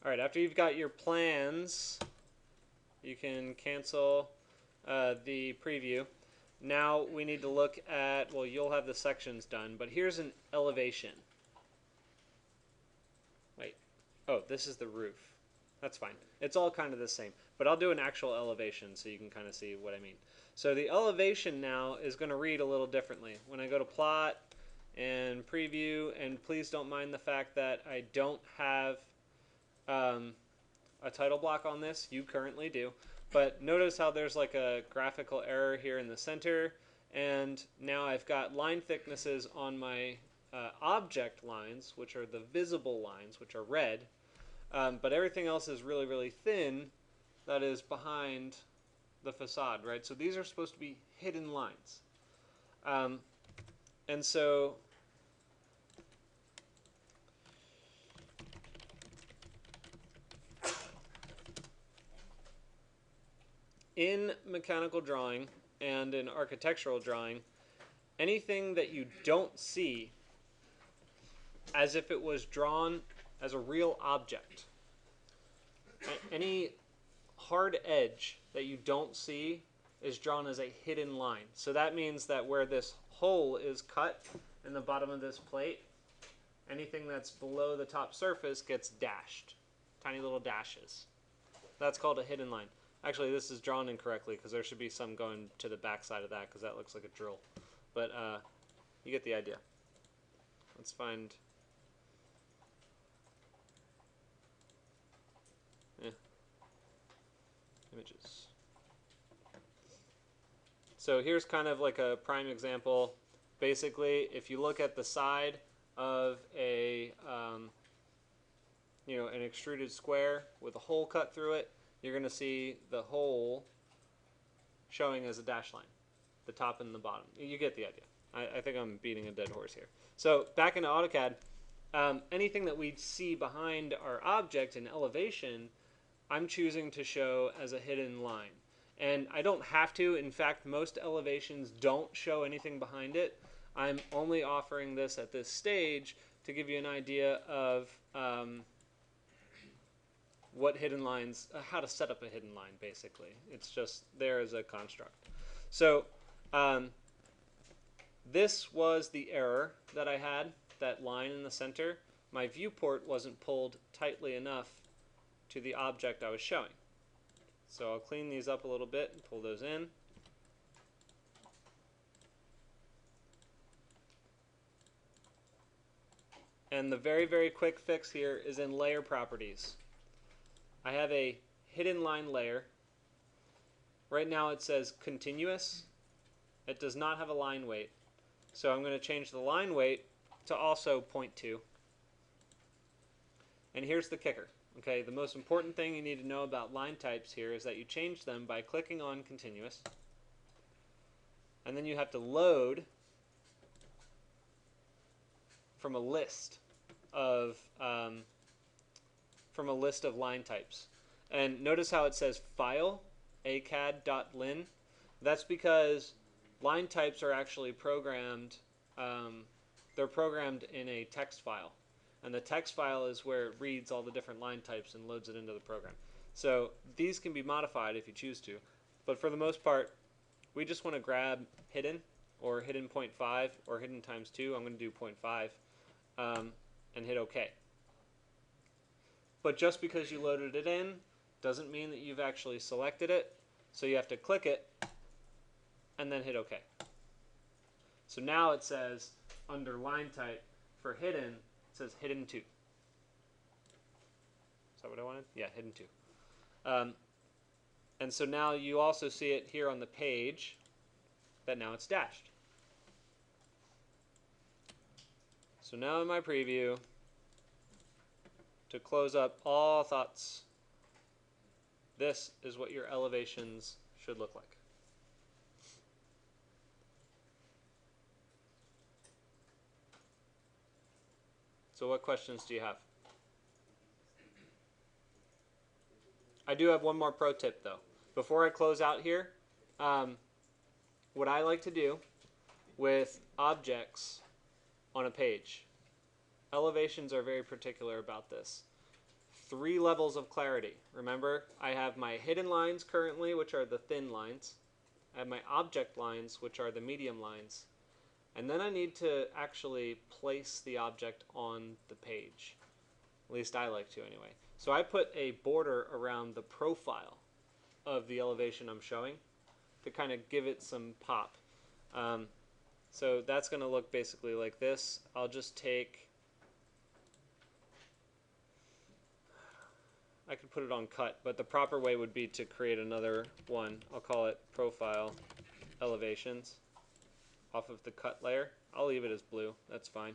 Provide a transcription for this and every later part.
All right, after you've got your plans, you can cancel the preview. Now we need to look at, well, you'll have the sections done, but here's an elevation. Wait, oh, this is the roof. That's fine. It's all kind of the same, but I'll do an actual elevation so you can kind of see what I mean. So the elevation now is going to read a little differently. When I go to plot and preview, and please don't mind the fact that I don't have a title block on this. You currently do. But notice how there's like a graphical error here in the center, and now I've got line thicknesses on my object lines, which are the visible lines, which are red, but everything else is really, really thin, that is behind the facade, right? So these are supposed to be hidden lines. And so in mechanical drawing and in architectural drawing, anything that you don't see as if it was drawn as a real object, any hard edge that you don't see is drawn as a hidden line. So that means that where this hole is cut in the bottom of this plate, anything that's below the top surface gets dashed, tiny little dashes. That's called a hidden line. Actually, this is drawn incorrectly because there should be some going to the back side of that because that looks like a drill. But you get the idea. Let's find... images. So here's kind of like a prime example. Basically, if you look at the side of a an extruded square with a hole cut through it, you're going to see the hole showing as a dash line, the top and the bottom. You get the idea. I think I'm beating a dead horse here. So back into AutoCAD, anything that we see behind our object in elevation, I'm choosing to show as a hidden line. And I don't have to. In fact, most elevations don't show anything behind it. I'm only offering this at this stage to give you an idea of what hidden lines, how to set up a hidden line, basically. It's just there as a construct. So this was the error that I had, that line in the center. My viewport wasn't pulled tightly enough to the object I was showing. So I'll clean these up a little bit and pull those in. And the very, very quick fix here is in layer properties. I have a hidden line layer. Right now it says continuous. It does not have a line weight. So I'm going to change the line weight to also 0.2. And here's the kicker. Okay, the most important thing you need to know about line types here is that you change them by clicking on continuous. And then you have to load from a list of line types. And notice how it says file acad.lin. That's because line types are actually programmed. They're programmed in a text file. And the text file is where it reads all the different line types and loads it into the program. So these can be modified if you choose to. But for the most part, we just want to grab hidden, or hidden 0.5, or hidden times 2. I'm going to do 0.5, and hit OK. But just because you loaded it in doesn't mean that you've actually selected it. So you have to click it and then hit OK. So now it says under line type for hidden, it says hidden 2. Is that what I wanted? Yeah, hidden 2. And so now you also see it here on the page that now it's dashed. So now in my preview, to close up all thoughts, this is what your elevations should look like. So what questions do you have? I do have one more pro tip though. Before I close out here, what I like to do with objects on a page, elevations are very particular about this. 3 levels of clarity. Remember, I have my hidden lines currently, which are the thin lines. I have my object lines, which are the medium lines. And then I need to actually place the object on the page. At least I like to anyway. So I put a border around the profile of the elevation I'm showing to kind of give it some pop. So that's going to look basically like this. I'll just take, I could put it on cut, but the proper way would be to create another one. I'll call it profile elevations off of the cut layer. I'll leave it as blue, that's fine.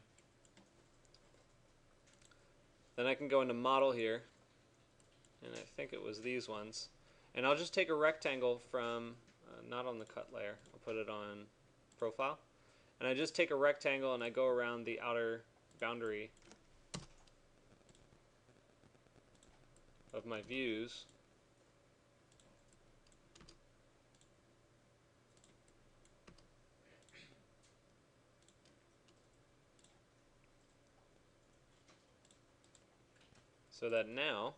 Then I can go into model here, and I think it was these ones. And I'll just take a rectangle from, not on the cut layer, I'll put it on profile. And I just take a rectangle and I go around the outer boundary of my views. So that now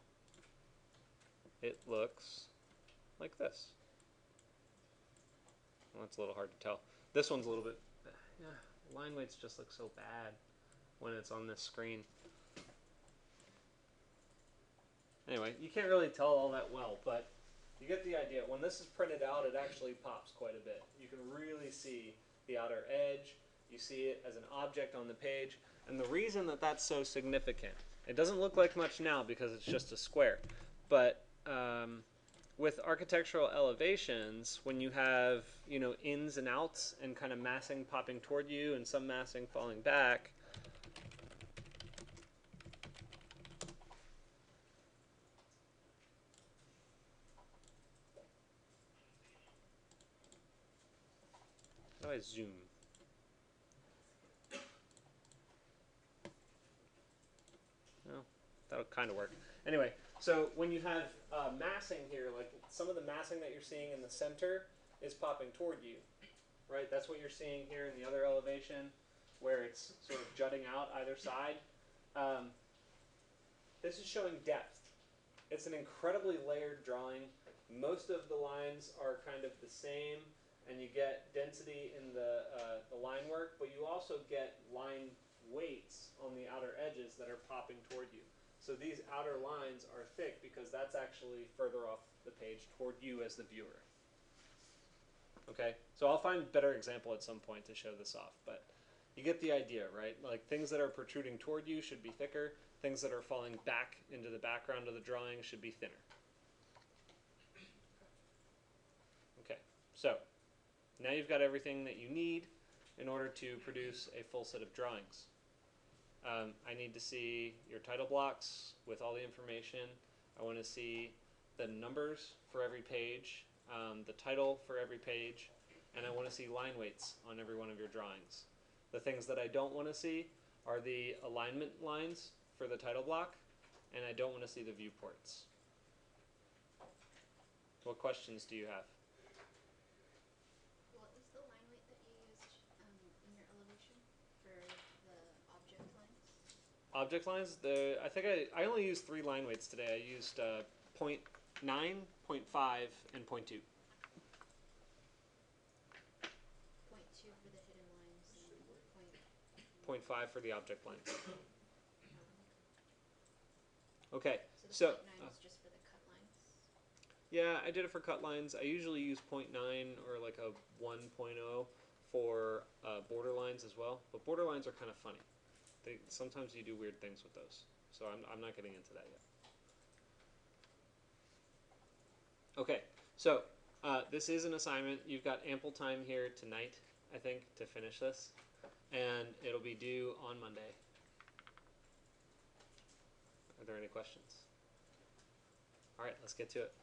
it looks like this. Well, that's a little hard to tell. This one's a little bit, yeah, line weights just look so bad when it's on this screen. Anyway, you can't really tell all that well, but you get the idea. When this is printed out, it actually pops quite a bit. You can really see the outer edge. You see it as an object on the page. And the reason that that's so significant, it doesn't look like much now because it's just a square, but with architectural elevations, when you have, you know, ins and outs and kind of massing popping toward you and some massing falling back, how do I zoom? Well, that'll kind of work. Anyway, so when you have massing here, like some of the massing that you're seeing in the center is popping toward you, right? That's what you're seeing here in the other elevation, where it's sort of jutting out either side. This is showing depth. It's an incredibly layered drawing. Most of the lines are kind of the same, and you get density in the line work, but you also get line weights on the outer edges that are popping toward you. So these outer lines are thick because that's actually further off the page toward you as the viewer. Okay, so I'll find a better example at some point to show this off, but you get the idea, right? Like things that are protruding toward you should be thicker. Things that are falling back into the background of the drawing should be thinner. Okay, so now you've got everything that you need in order to produce a full set of drawings. I need to see your title blocks with all the information. I want to see the numbers for every page, the title for every page, and I want to see line weights on every one of your drawings. The things that I don't want to see are the alignment lines for the title block, and I don't want to see the viewports. What questions do you have? What was the line weight that you used in your elevation for the object lines? Object lines, I think I only used 3 line weights today. I used 0.9, 0.5, and 0.2. 0.2 for the hidden lines and 0.5 for the object lines. okay. Okay, So the 0.9 is just for the cut lines? Yeah, I did it for cut lines. I usually use 0.9 or like a 1.0 for border lines as well. But border lines are kind of funny. Sometimes you do weird things with those. So I'm not getting into that yet. Okay, so this is an assignment. You've got ample time here tonight, I think, to finish this. And it'll be due on Monday. Are there any questions? All right, let's get to it.